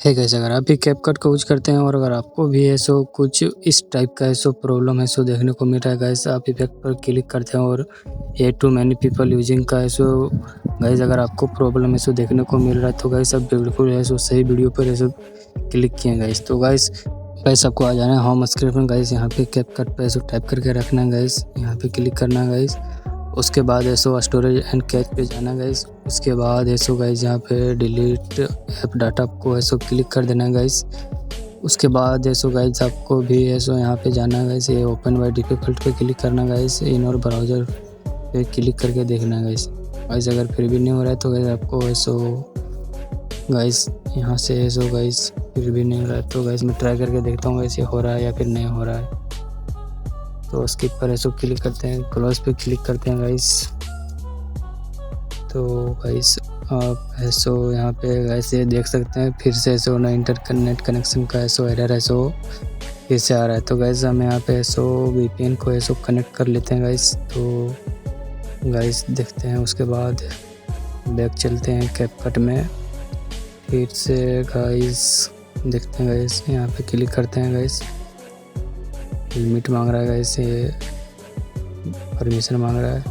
है गाइस, अगर आप भी कैपकट को यूज करते हैं और अगर आपको भी है सो कुछ इस टाइप का है सो प्रॉब्लम है सो देखने को मिल रहा है गाइस, आप इफेक्ट पर क्लिक करते हैं और ये टू मैनी पीपल यूजिंग का है सो गाइस, अगर आपको प्रॉब्लम है सो देखने को मिल रहा है तो गाइस आप बिल्कुल है सो सही वीडियो पर है सो क्लिक किए गाइस। तो गाइस आपको आ जाना है होम स्क्रीन में गाइस, यहाँ पे कैपकट पे ऐसे टाइप करके रखना है गाइस, यहाँ पे क्लिक करना है गाइस। उसके बाद ऐसो स्टोरेज एंड कैच पे जाना गाइस। उसके बाद ऐसो गाइस यहाँ पे डिलीट ऐप डाटा को ऐसो क्लिक कर देना गाइस। उसके बाद ऐसो गाइस आपको भी ऐसो यहाँ पे जाना गाइस, ये ओपन बाय डिफ़ॉल्ट पे क्लिक करना गाइस, इन और ब्राउज़र पे क्लिक करके देखना गाइस। अगर फिर भी नहीं हो रहा है तो गाइस आपको ऐसो गाइस यहाँ से ऐसो गाइस फिर भी नहीं हो रहा है तो गाइस मैं ट्राई करके देखता हूँ गाइस ये हो रहा है या फिर नहीं हो रहा है। तो स्किप पर ऐसो क्लिक करते हैं, क्लोज पे क्लिक करते हैं गाइस। तो गाइस आप ऐसो यहाँ पे गाइस ये देख सकते हैं फिर से ऐसो ना इंटरनेट कनेक्शन का ऐसो एरर ऐसो फिर से आ रहा है। तो गाइस हम यहाँ पे ऐसो वीपीएन को ऐसो कनेक्ट कर लेते हैं गाइस। तो गाइस देखते हैं, उसके बाद बैक चलते हैं कैपकट में, फिर से गाइस देखते हैं गाइस, यहाँ पे क्लिक करते हैं गाइस। लिमिट मांग रहा है गाइस, ये परमिशन मांग रहा है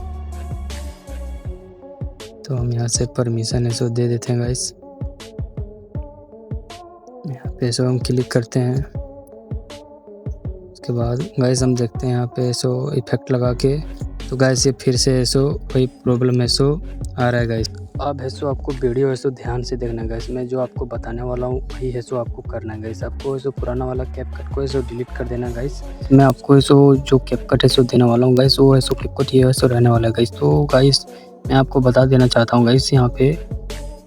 तो हम यहाँ से परमिशन ऐसो दे देते हैं गाइस। यहाँ पे ऐसो हम क्लिक करते हैं। उसके बाद गाइस हम देखते हैं यहाँ पे ऐसो इफेक्ट लगा के, तो गाइस ये फिर से ऐसो वही प्रॉब्लम ऐसो आ रहा है गाइस। अब ऐसो आपको वीडियो ऐसो ध्यान से देखना गाइस, मैं जो आपको बताने वाला हूँ वही ऐसो आपको करना है गाइस। आपको ऐसो पुराना वाला कैपकट को ऐसो डिलीट कर देना गाइस। मैं आपको ऐसो जो कैपकट ऐसो देने वाला हूँ गाइस, वो ऐसो कैपकट ये ऐसो रहने वाला है गाइस। तो गाइस मैं आपको बता देना चाहता हूँ गाइस, यहाँ पे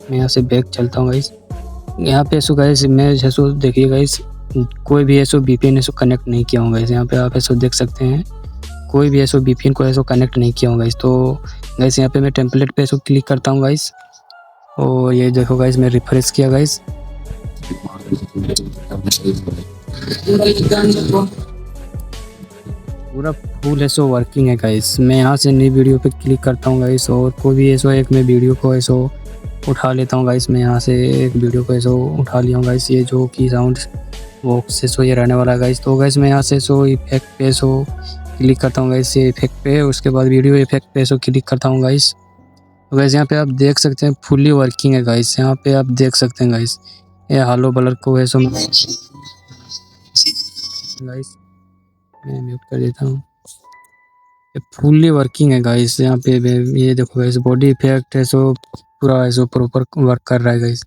मैं यहाँ से बैक चलता हूँ गाइस। यहाँ पे ऐसो गाइस मैं ऐसो देखिए गाइस, कोई भी ऐसो वीपीएन ऐसो कनेक्ट नहीं किया हूँ गाइस। यहाँ पे आप ऐसो देख सकते हैं कोई भी ऐसो वीपीएन को ऐसो कनेक्ट नहीं किया हूँ गाइस। तो गाइस यहाँ पे मैं टेम्पलेट पे ऐसो क्लिक करता हूँ गाइस, और ये देखो गाइस मैं रिफ्रेश किया गाइस, पूरा फुल ऐसो वर्किंग है गाइस। मैं यहाँ से नई वीडियो पे क्लिक करता हूँ गाइस, और कोई भी ऐसो एक मैं वीडियो को ऐसो उठा लेता हूँ गाइस। मैं यहाँ से एक वीडियो को ऐसो उठा लिया हूँ गाइस, ये जो कि साउंड बॉक्स से सो ये रहने वाला गाइस। तो गाइस मैं यहाँ से सो इफेक्ट पे सो क्लिक करता हूँ गाइस, ये इफेक्ट पे, उसके बाद वीडियो इफेक्ट पे सो क्लिक करता हूँ गाइस। तो गाइस यहाँ पे आप देख सकते हैं फुल्ली वर्किंग है गाइस। यहाँ पे आप देख सकते हैं गाइस, ये हालो ब्लर को है सो गाइस मैं म्यूट कर देता हूँ, ये फुल्ली वर्किंग है गाइस। यहाँ पे ये देखो गाइस बॉडी इफेक्ट है सो पूरा ऐसो प्रॉपर वर्क कर रहा है गाइस।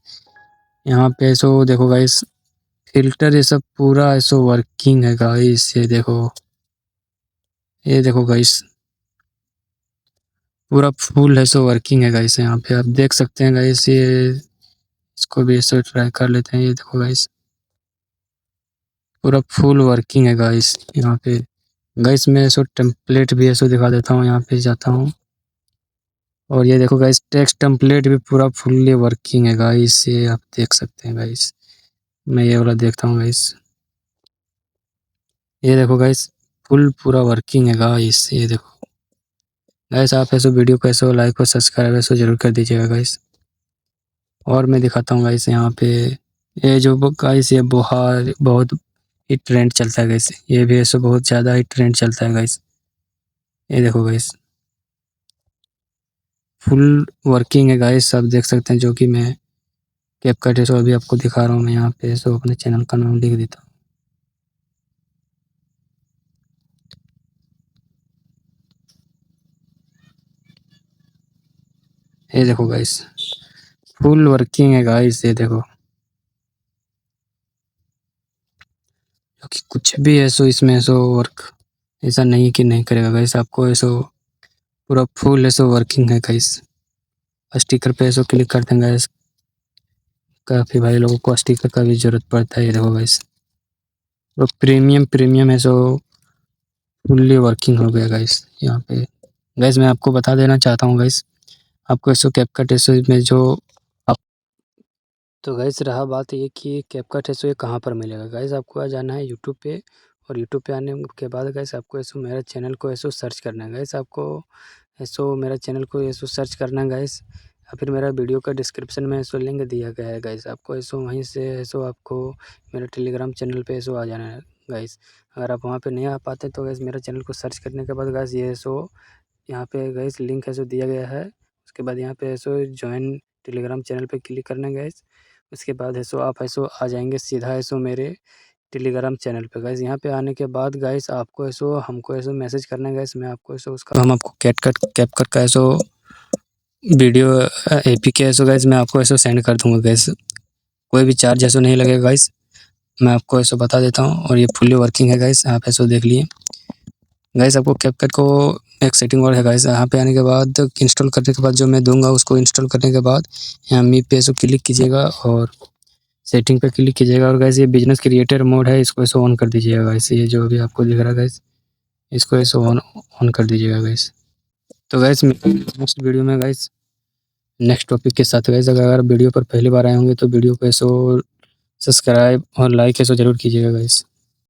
यहाँ पे ऐसो देखो गाइस फिल्टर ये सब पूरा ऐसो वर्किंग है गाइस। ये देखो गाइस पूरा फुल ऐसो वर्किंग है गाइस। यहाँ पे आप देख सकते हैं गाइस, ये इसको भी ऐसे ट्राई कर लेते हैं। ये देखो गाइस पूरा फुल वर्किंग है गाइस। यहाँ पे गाइस मैं ऐसो टेम्पलेट भी ऐसो दिखा देता हूँ, यहाँ पे जाता हूँ और ये देखो गाइस टेक्स्ट टेम्पलेट भी पूरा फुल्ली वर्किंग है गाइस। ये आप देख सकते हैं गाइस, मैं ये वाला देखता हूँ गाइस, ये देखो गाइस फुल पूरा वर्किंग है गाइस। ये देखो गाइस, आप ऐसे वीडियो को ऐसे लाइक और सब्सक्राइब ऐसे जरूर कर दीजिएगा गाइस। और मैं दिखाता हूँ गाइस, यहाँ पे ये जो गाइस ये बहुत ही ट्रेंड चलता है गाइस, ये भी ऐसे बहुत ज़्यादा ही ट्रेंड चलता है गाइस। ये देखो गाइस फुल वर्किंग है गाइस, आप देख सकते हैं, जो कि मैं कैपकट है सो अभी आपको दिखा रहा हूँ। मैं यहाँ पे सो अपने चैनल का नाम लिख देता हूँ। ये देखो गाइस फुल वर्किंग है गाइस। ये देखो क्योंकि कुछ भी ऐसो इसमें ऐसो वर्क ऐसा नहीं कि नहीं करेगा गाइस, आपको ऐसो पूरा फुल ऐसो वर्किंग है गाइस। स्टिकर पे ऐसो क्लिक करते हैं गाइस, काफ़ी भाई लोगों को स्टिकर का भी ज़रूरत पड़ता है। ये देखो गाइस तो प्रीमियम ऐसो फुल्ली वर्किंग हो गया गाइस। यहाँ पे गाइस मैं आपको बता देना चाहता हूँ गाइस, आपको ऐसो कैपकट ऐसो में जो आप, तो गाइस रहा बात ये कि कैपकट ऐसो ये कहाँ पर मिलेगा गाइस, आपको आ जाना है यूट्यूब पे, और यूट्यूब पे आने के बाद गाइस आपको ऐसो मेरा चैनल को ऐसो सर्च करना है गाइस। आपको ऐसो मेरा चैनल को ऐसो सर्च करना है गाइस। या फिर मेरा वीडियो का डिस्क्रिप्शन में ऐसो लिंक दिया गया है गाइस, आपको ऐसो वहीं से ऐसो आपको मेरे टेलीग्राम चैनल पे ऐसो आ जाना है गाइस। अगर आप वहाँ पे नहीं आ पाते तो गाइस मेरा चैनल को सर्च करने के बाद गाइस ये ऐसो यहाँ पे गाइस लिंक ऐसो दिया गया है। उसके बाद यहाँ पे ऐसो जॉइन टेलीग्राम चैनल पे क्लिक करना है गाइस। उसके बाद ऐसो आप ऐसो आ जाएँगे सीधा ऐसो मेरे टेलीग्राम चैनल पे गाइस। यहाँ पे आने के बाद गाइस आपको ऐसो हमको ऐसो मैसेज करना है गाइस, मैं आपको ऐसो उसका हम आपको कैपकट का ऐसो वीडियो एपीके ऐसो गाइस मैं आपको ऐसो सेंड कर दूँगा गाइस। कोई भी चार्ज ऐसो नहीं लगेगा गाइस, मैं आपको ऐसो बता देता हूँ और ये फुल्ली वर्किंग है गाइस, आप ऐसो देख लिए। गाइस आपको कैपकट को एक सेटिंग और है गाइस, यहाँ पे आने के बाद इंस्टॉल करने के बाद जो मैं दूँगा उसको इंस्टॉल करने के बाद यहाँ मी पे ऐसो क्लिक कीजिएगा और सेटिंग पे क्लिक कीजिएगा और गाइस ये बिज़नेस क्रिएटर मोड है, इसको ऐसो ऑन कर दीजिएगा गाइस। ये जो अभी आपको दिख रहा है गाइस, इसको ऐसो ऑन कर दीजिएगा गाइस। तो गाइस नेक्स्ट वीडियो में गाइस नेक्स्ट टॉपिक के साथ गाइस, अगर वीडियो पर पहली बार आए होंगे तो वीडियो को ऐसो सब्सक्राइब और लाइक ऐसो ज़रूर कीजिएगा गाइस।